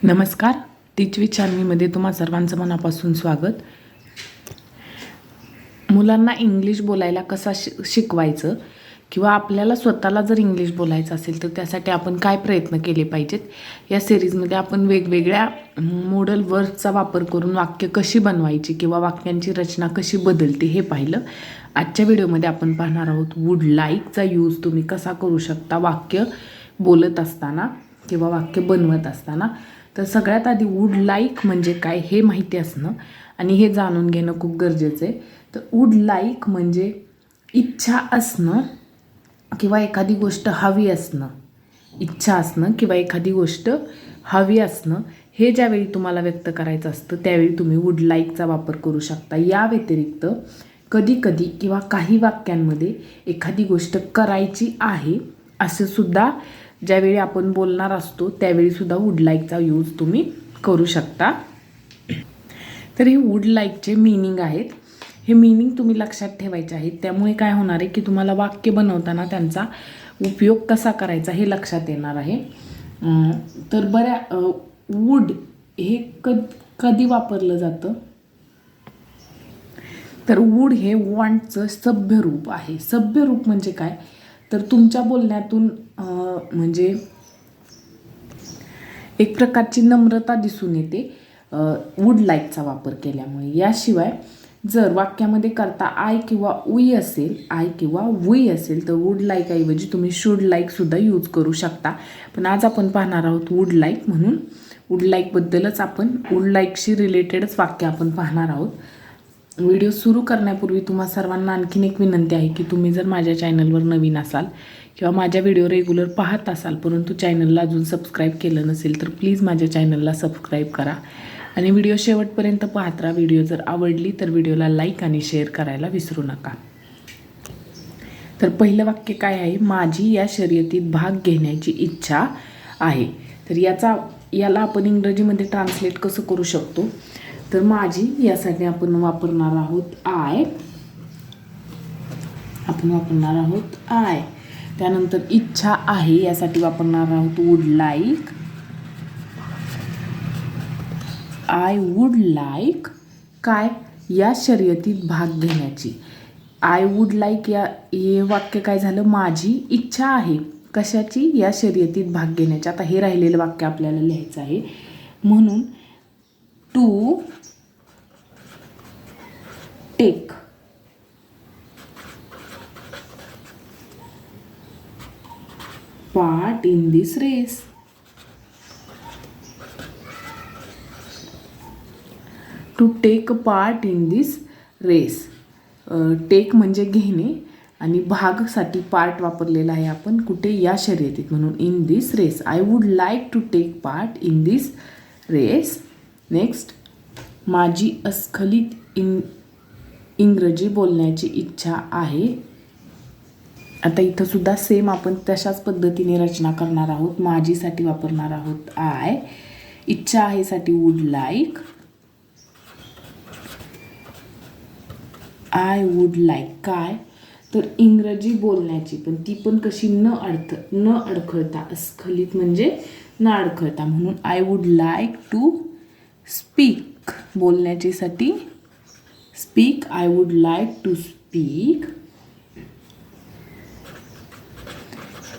नमस्कार. टीच विथ चार्मीमध्ये तुम्हा सर्वांचं मनापासून स्वागत. मुलांना इंग्लिश बोलायला कसा शिकवायचं किंवा आपल्याला स्वतःला जर इंग्लिश बोलायचं असेल तर त्यासाठी आपण काय प्रयत्न केले पाहिजेत, या सिरीजमध्ये आपण वेगवेगळ्या मॉडल वर्ड्सचा वापर करून वाक्य कशी बनवायची किंवा वाक्यांची रचना कशी बदलते हे पाहिलं. आजच्या व्हिडिओमध्ये आपण पाहणार आहोत वूड लाईकचा यूज तुम्ही कसा करू शकता वाक्य बोलत असताना किंवा वाक्य बनवत असताना. तर सगळ्यात आधी वूड लाईक म्हणजे काय हे माहिती असणं आणि हे जाणून घेणं खूप गरजेचं आहे. तर वूड लाईक म्हणजे इच्छा असणं किंवा एखादी गोष्ट हवी असणं, इच्छा असणं किंवा एखादी गोष्ट हवी असणं हे ज्यावेळी तुम्हाला व्यक्त करायचं असतं त्यावेळी तुम्ही वूड लाईकचा वापर करू शकता. या व्यतिरिक्त कधीकधी किंवा काही वाक्यांमध्ये एखादी गोष्ट करायची आहे असं सुद्धा ज्यावेळी आपण बोलणार असतो त्यावेळीसुद्धा वूड लाईकचा यूज तुम्ही करू शकता. तर हे वूड लाईकचे मीनिंग आहेत. हे मीनिंग तुम्ही लक्षात ठेवायचे आहेत. त्यामुळे काय होणार आहे की तुम्हाला वाक्य बनवताना त्यांचा उपयोग कसा करायचा हे लक्षात येणार आहे. तर वूड हे कधी वापरलं जातं, तर वूड हे वॉन्टचं सभ्य रूप आहे. सभ्य रूप म्हणजे काय, तर तुमच्या बोलण्यातून म्हणजे एक प्रकारची नम्रता दिसून येते वूड लाईकचा वापर केल्यामुळे. याशिवाय जर वाक्यामध्ये करता आय किंवा उई असेल तर वूड लाईक ऐवजी तुम्ही शुड लाईकसुद्धा यूज करू शकता. पण आज आपण पाहणार आहोत वूड लाईक, म्हणून वूड लाईकबद्दलच आपण वूड लाईकशी रिलेटेडच वाक्य आपण पाहणार आहोत. व्हिडिओ सुरू करण्यापूर्वी तुम्हा सर्वांना आणखीन एक विनंती आहे की तुम्ही जर माझ्या चॅनलवर नवीन असाल किंवा माझ्या व्हिडिओ रेग्युलर पाहत असाल परंतु चॅनलला अजून सबस्क्राईब केलं नसेल तर प्लीज माझ्या चॅनलला सबस्क्राईब करा आणि व्हिडिओ शेवटपर्यंत पाहत राहा. व्हिडिओ जर आवडली तर व्हिडिओला लाईक आणि शेअर करायला विसरू नका. तर पहिलं वाक्य काय आहे, माझी या शर्यतीत भाग घेण्याची इच्छा आहे. तर याला आपण इंग्रजीमध्ये ट्रान्सलेट कसं करू शकतो, तर माझी यासाठी आपण वापरणार आहोत आय. त्यानंतर इच्छा आहे यासाठी वापरणार आहोत would like. I would like काय, या शर्यतीत भाग घेण्याची. आय वूड लाईक हे वाक्य काय झालं, माझी इच्छा आहे कशाची, या शर्यतीत भाग घेण्याची. आता हे राहिलेलं वाक्य आपल्याला लिहायचं आहे, म्हणून to take part in this race. To take part in this race. Take म्हणजे घेणे आणि भागसाठी पार्ट वापरलेला आहे आपण कुठे, या शर्यतीत, म्हणून in this race. I would like to take part in this race. Next, माझी अस्खलित इंग्रजी बोलण्याची इच्छा आहे. आता इथं सुद्धा सेम आपण तशाच पद्धतीने रचना करणार आहोत. माझीसाठी वापरणार आहोत आय, इच्छा आहे साठी would like. I would like काय, तर इंग्रजी बोलण्याची, पण ती पण कशी न अडखळता. अस्खलित म्हणजे न अडखळता, म्हणून I would like to speak. बोलण्याची साठी speak. I would like to speak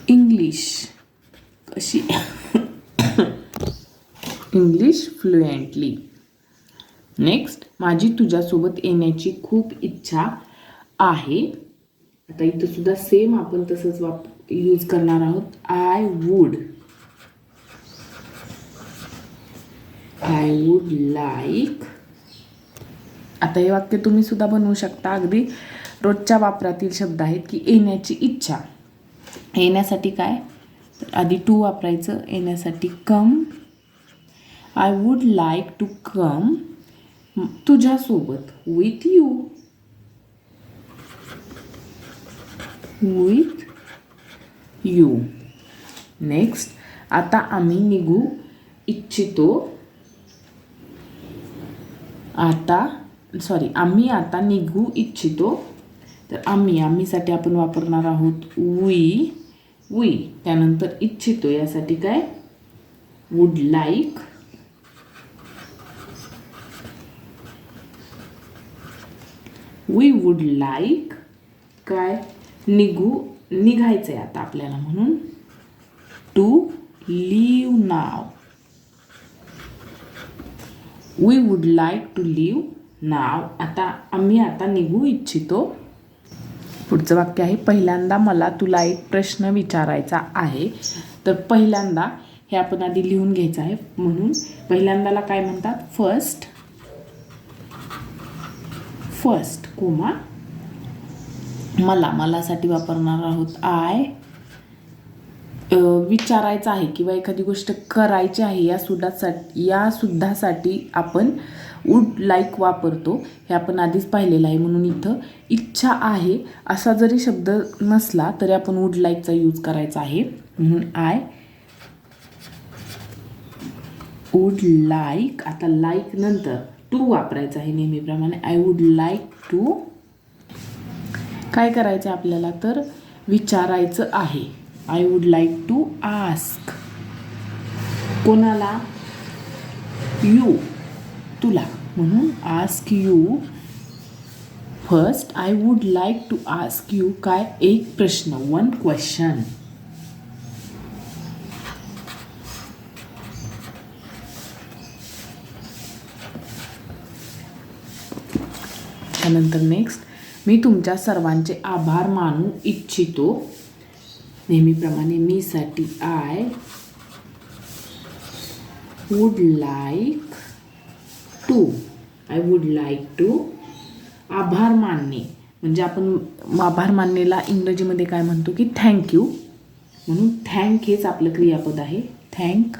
English. कशी इंग्लिश फ्लुएंटली. नेक्स्ट, माझी तुझ्यासोबत येण्याची खूप इच्छा आहे. आता इथं सुद्धा सेम आपण तसंच यूज करणार आहोत. I would like. आता हे वाक्य तुम्ही सुद्धा बनवू शकता. अगदी रोजच्या वापरातील शब्द आहेत की येण्याची इच्छा. येण्यासाठी काय, तर आधी टू वापरायचं. येण्यासाठी come. I would like to come तुझ्यासोबत, विथ यू. नेक्स्ट, आम्ही आता निघू इच्छितो. तर आम्हीसाठी आपण वापरणार आहोत वी. त्यानंतर इच्छितो यासाठी काय, would like. We would like काय निघायचं आहे आता आपल्याला, म्हणून to leave now. We would like to leave now. आम्ही आता निघू इच्छितो. पुढचं वाक्य आहे, पहिल्यांदा मला तुला एक प्रश्न विचारायचा आहे. तर पहिल्यांदा हे आपण आधी लिहून घ्यायचं आहे. म्हणून पहिल्यांदाला काय म्हणतात, फर्स्ट कोमा मलासाठी वापरणार आहोत विचारायचं आहे किंवा एखादी गोष्ट करायची आहे या सुद्धासाठी आपण वुड लाईक वापरतो. हे आपण आधीच पाहिलेलं आहे. म्हणून इथं इच्छा आहे असा जरी शब्द नसला तरी आपण वुड लाईकचा यूज करायचा आहे. म्हणून आय वुड लाईक. आता लाईक नंतर टू वापरायचा आहे नेहमीप्रमाणे. आय वुड लाईक टू काय करायचं आपल्याला, तर विचारायचं आहे. I would like to ask. कोणाला, यू, तुला. म्हणून ask you. First I would like to ask you काय, एक प्रश्न, वन क्वेश्चन. त्यानंतर नेक्स्ट, मी तुमच्या सर्वांचे आभार मानू इच्छितो. नेहमीप्रमाणे मी साठी आय वुड लाईक टू. आभार मानणे म्हणजे आपण आभार मानणेला इंग्रजीमध्ये काय म्हणतो की थँक्यू. म्हणून थँक हेच आपलं क्रियापद आहे. थँक.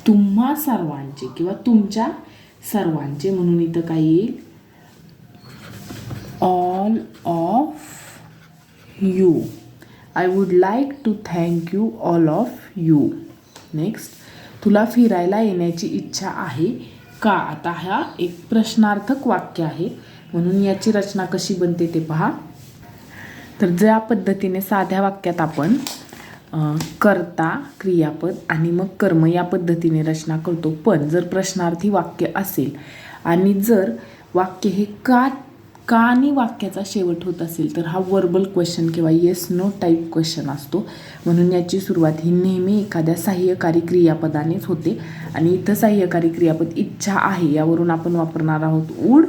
तुम्हा सर्वांचे किंवा तुमच्या सर्वांचे म्हणून इथं काय येईल, all of you. I would like to thank you all of you. Next, तुला फिरायला येण्याची इच्छा आहे का. आता हा एक प्रश्नार्थक वाक्य आहे. म्हणून याची रचना कशी बनते ते पहा. तर ज्या पद्धतीने साध्या वाक्यात आपण कर्ता, क्रियापद आणि मग कर्म या पद्धतीने रचना करतो, पण जर प्रश्नार्थी वाक्य असेल आणि जर वाक्य हे का आणि वाक्याचा शेवट होत असेल तर हा वर्बल क्वेश्चन किंवा येस नो टाईप क्वेश्चन असतो. म्हणून याची सुरुवात ही नेहमी एखाद्या सहाय्यकारी क्रियापदानेच होते. आणि इथं सहाय्यकारी क्रियापद इच्छा आहे यावरून आपण वापरणार आहोत वुड.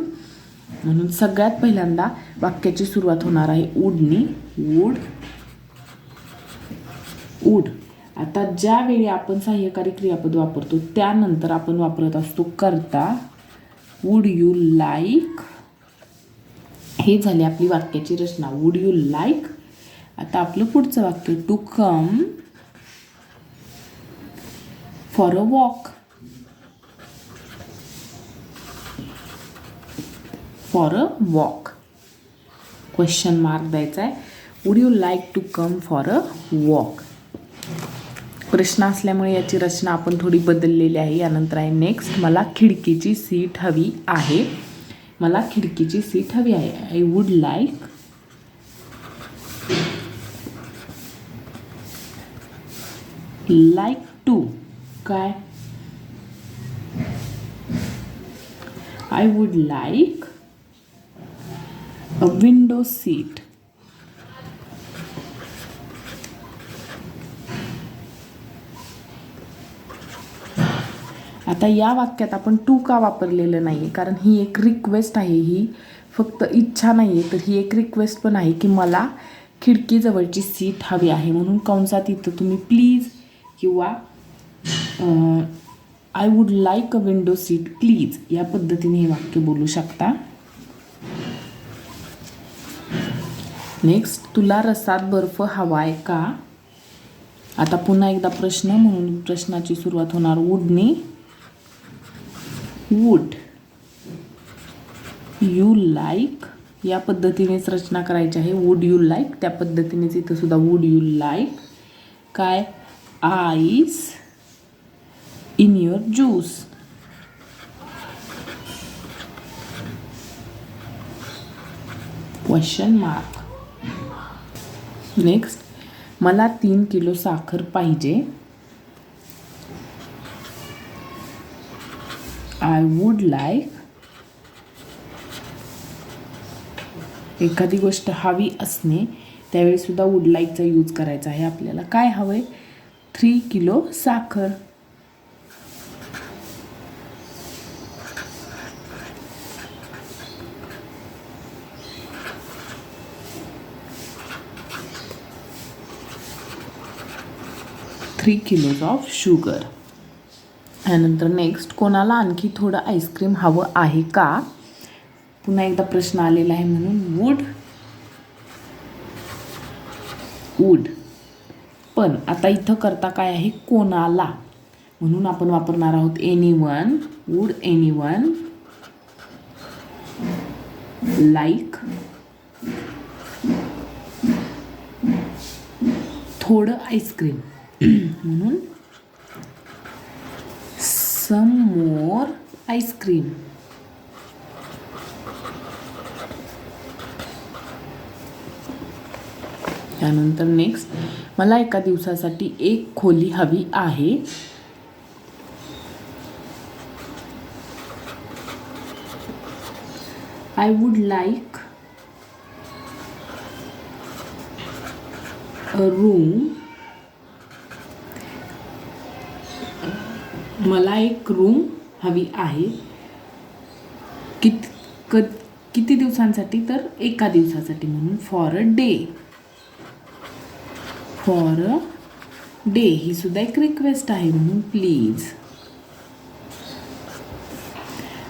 म्हणून सगळ्यात पहिल्यांदा वाक्याची सुरुवात होणार आहे वुडनी. वुड. आता ज्यावेळी आपण सहाय्यकारी क्रियापद वापरतो त्यानंतर आपण वापरत असतो कर्ता. Would you like. हे झाले आपली वाक्याची रचना. Would you like. आता आपलं पुढचं वाक्य, to come for a walk. Question mark द्यायचा आहे. Would you like to come for a walk. प्रश्न असल्यामुळे याची रचना आपण थोडी बदललेली आहे. यानंतर आहे नेक्स्ट, मला खिडकीची सीट हवी आहे. आय वुड लाईक टू काय, I would like a window seat. आता या वाक्यात आपण टू का वापरलेलं नाही, कारण ही एक रिक्वेस्ट आहे. ही फक्त इच्छा नाही आहे, तर ही एक रिक्वेस्ट पण आहे की मला खिडकीजवळची सीट हवी आहे. म्हणून कंसात इथं तुम्ही प्लीज किंवा I would like a window seat please या पद्धतीने हे वाक्य बोलू शकता. नेक्स्ट, तुला रसात बर्फ हवाय का. आता पुन्हा एकदा प्रश्न, म्हणून प्रश्नाची सुरुवात होणार वुडने. वुड यू लाईक या पद्धतीनेच रचना करायची आहे. वुड यू लाईक त्या पद्धतीनेच इथं सुद्धा वुड यू लाईक काय, ice in your juice. Question mark. Next, मला 3 किलो साखर पाहिजे. आय वुड लाईक एखादी गोष्ट हवी असणे त्यावेळीसुद्धा वूड लाईकचा यूज करायचा आहे आपल्याला. काय हवं आहे? 3 किलो साखर. Three kilos of sugar. त्यानंतर नेक्स्ट, कोणाला आणखी थोडं आईस्क्रीम हवं आहे का? पुन्हा एकदा प्रश्न आलेला आहे म्हणून वूड. पण आता इथं करता काय आहे? कोणाला, म्हणून आपण वापरणार आहोत एनीवन. वूड एनीवन लाईक थोडं आईस्क्रीम, म्हणून सम मोर आईस्क्रीम. त्यानंतर नेक्स्ट, मला एका दिवसासाठी एक खोली हवी आहे. I would like a room. मला एक रूम हवी आहे. किती दिवसांसाठी? तर एका दिवसासाठी, म्हणून for a day. For a day ही सुद्धा एक रिक्वेस्ट आहे, म्हणून प्लीज.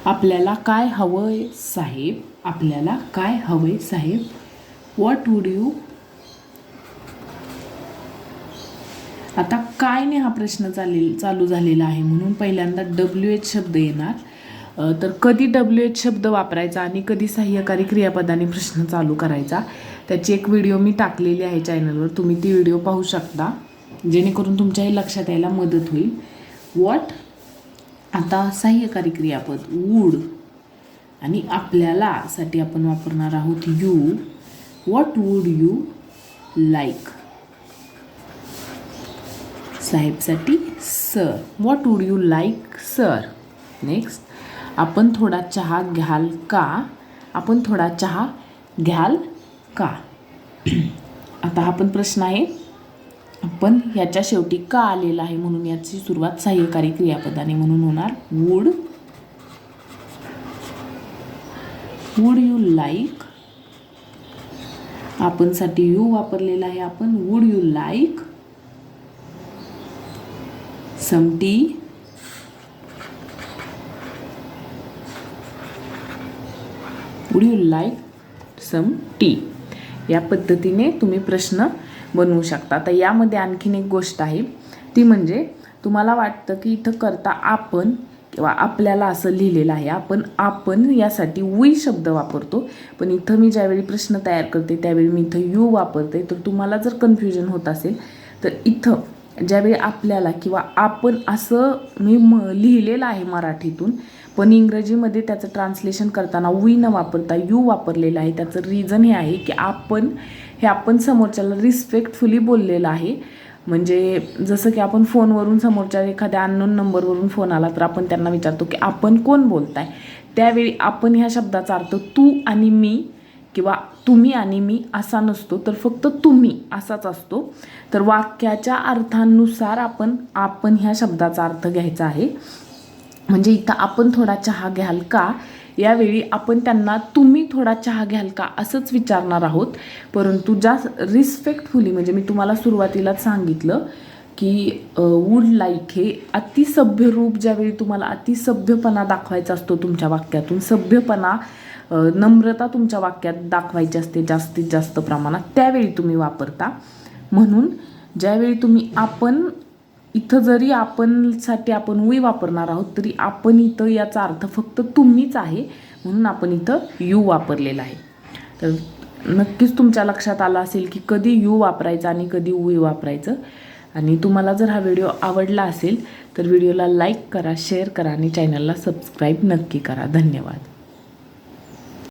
आपल्याला काय हवंय साहेब? आपल्याला काय हवंय साहेब? What would you. आता काय ने हा प्रश्न चालू झालेला आहे, म्हणून पहिल्यांदा WH शब्द येणार. तर कधी WH शब्द वापरायचा आणि कधी सहाय्यकारी क्रियापदाने प्रश्न चालू करायचा, त्याची एक व्हिडिओ मी टाकलेली आहे चॅनलवर. तुम्ही ती व्हिडिओ पाहू शकता, जेणेकरून तुमच्याही लक्षात यायला मदत होईल. व्हॉट, आता सहाय्यकारी क्रियापद वूड, आणि आपल्याला साठी आपण वापरणार आहोत you. What would you like. साहेबसाठी sir. What would you like sir. Next, आपण थोडा चहा घ्याल का? आपण थोडा चहा घ्याल का. आता हा पण प्रश्न आहे, पण ह्याच्या शेवटी का आलेला आहे, म्हणून याची सुरुवात सहाय्यकारी क्रियापदाने, म्हणून होणार वूड. Wood you like. आपण साठी यू वापरलेला आहे आपण. Would you like some tea. Would you like some tea. या पद्धतीने तुम्ही प्रश्न बनवू शकता. आता यामध्ये आणखीन एक गोष्ट आहे, ती म्हणजे तुम्हाला वाटतं की इथं करता आपण किंवा आपल्याला असं लिहिलेलं आहे. आपण यासाठी वी शब्द वापरतो, पण इथं मी ज्यावेळी प्रश्न तयार करते त्यावेळी मी इथं यू वापरते. तर तुम्हाला जर कन्फ्युजन होत असेल तर इथं ज्यावेळी आपल्याला किंवा आपण असं मी लिहिलेलं आहे मराठीतून, पण इंग्रजीमध्ये त्याचं ट्रान्सलेशन करताना वी न वापरता यू वापरलेलं आहे. त्याचं रिझन हे आहे की आपण समोरच्याला रिस्पेक्टफुली बोललेलं आहे. म्हणजे जसं की आपण फोनवरून समोरच्या एखाद्या अननोन नंबरवरून फोन आला तर आपण त्यांना विचारतो की आपण कोण बोलताय. त्यावेळी आपण ह्या शब्दाचा अर्थ तू आणि मी किंवा तुम्ही आणि मी असा नसतो, तर फक्त तुम्ही असाच असतो. तर वाक्याच्या अर्थानुसार आपण ह्या शब्दाचा अर्थ घ्यायचा आहे. म्हणजे इथं आपण थोडा चहा घ्याल का, यावेळी आपण त्यांना तुम्ही थोडा चहा घ्याल का असंच विचारणार आहोत. परंतु रिस्पेक्टफुली, म्हणजे मी तुम्हाला सुरुवातीलाच सांगितलं की वूड लाईक हे अतिसभ्य रूप, ज्यावेळी तुम्हाला अतिसभ्यपणा दाखवायचा असतो तुमच्या वाक्यातून, सभ्यपणा नम्रता तुमच्या वाक्यात दाखवायची असते जास्तीत जास्त प्रमाणात, त्यावेळी तुम्ही वापरता. म्हणून ज्यावेळी तुम्ही आपण इथं जरी आपणसाठी आपण वी वापरणार आहोत तरी आपण इथं याचा अर्थ फक्त तुम्हीच आहे, म्हणून आपण इथं यू वापरलेला आहे. तर नक्कीच तुमच्या लक्षात आलं असेल की कधी यू वापरायचं आणि कधी वी वापरायचं. आणि तुम्हाला जर हा व्हिडिओ आवडला असेल तर व्हिडिओला लाईक करा, शेअर करा आणि चॅनलला सबस्क्राईब नक्की करा. धन्यवाद.